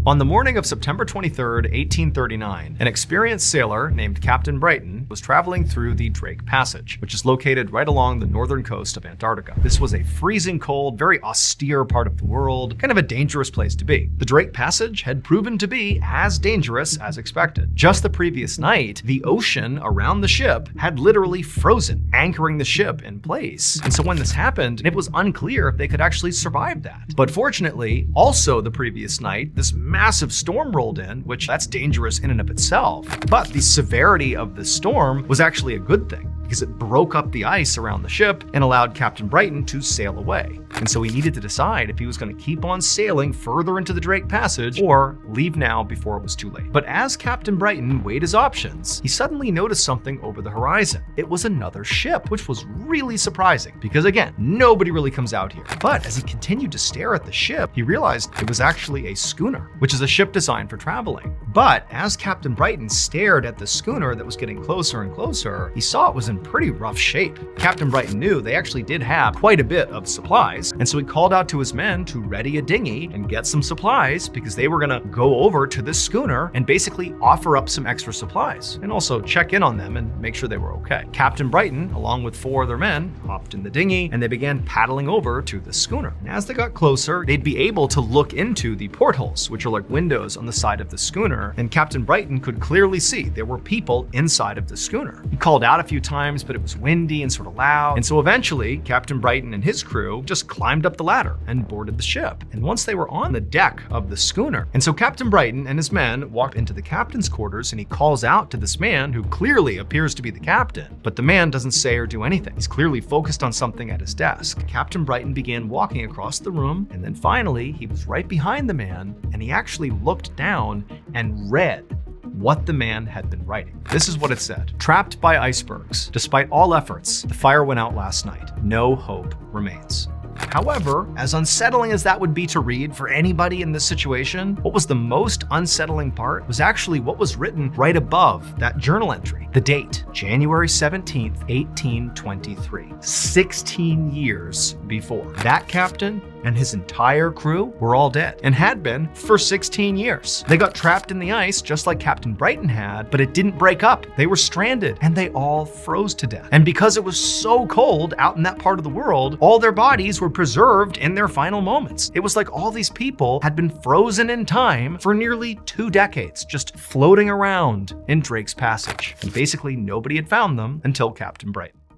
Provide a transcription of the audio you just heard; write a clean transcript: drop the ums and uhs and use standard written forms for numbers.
On the morning of September 23rd, 1839, an experienced sailor named Captain Brighton was traveling through the Drake Passage, which is located right along the northern coast of Antarctica. This was a freezing cold, very austere part of the world, kind of a dangerous place to be. The Drake Passage had proven to be as dangerous as expected. Just the previous night, the ocean around the ship had literally frozen, anchoring the ship in place. And so when this happened, it was unclear if they could actually survive that. But fortunately, also the previous night, this massive storm rolled in, which that's dangerous in and of itself. But the severity of the storm was actually a good thing, because it broke up the ice around the ship and allowed Captain Brighton to sail away. And so he needed to decide if he was going to keep on sailing further into the Drake Passage or leave now before it was too late. But as Captain Brighton weighed his options, he suddenly noticed something over the horizon. It was another ship, which was really surprising because, again, nobody really comes out here. But as he continued to stare at the ship, he realized it was actually a schooner, which is a ship designed for traveling. But as Captain Brighton stared at the schooner that was getting closer and closer, he saw it was in pretty rough shape. Captain Brighton knew they actually did have quite a bit of supplies, and so he called out to his men to ready a dinghy and get some supplies because they were gonna go over to this schooner and basically offer up some extra supplies and also check in on them and make sure they were okay. Captain Brighton, along with 4 other men, hopped in the dinghy and they began paddling over to the schooner. And as they got closer, they'd be able to look into the portholes, which are like windows on the side of the schooner, and Captain Brighton could clearly see there were people inside of the schooner. He called out a few times, but it was windy and sort of loud. And so eventually, Captain Brighton and his crew just climbed up the ladder and boarded the ship. And once they were on the deck of the schooner, and so Captain Brighton and his men walked into the captain's quarters and he calls out to this man who clearly appears to be the captain, but the man doesn't say or do anything. He's clearly focused on something at his desk. Captain Brighton began walking across the room, and then finally, he was right behind the man, and he actually looked down and read what the man had been writing. This is what it said. Trapped by icebergs. Despite all efforts, the fire went out last night. No hope remains. However, as unsettling as that would be to read for anybody in this situation, what was the most unsettling part was actually what was written right above that journal entry. The date, January 17th, 1823. 16 years before. That captain and his entire crew were all dead and had been for 16 years. They got trapped in the ice just like Captain Brighton had, but it didn't break up. They were stranded and they all froze to death. And because it was so cold out in that part of the world, all their bodies were preserved in their final moments. It was like all these people had been frozen in time for nearly 2 decades, just floating around in Drake's Passage. And basically nobody had found them until Captain Brighton.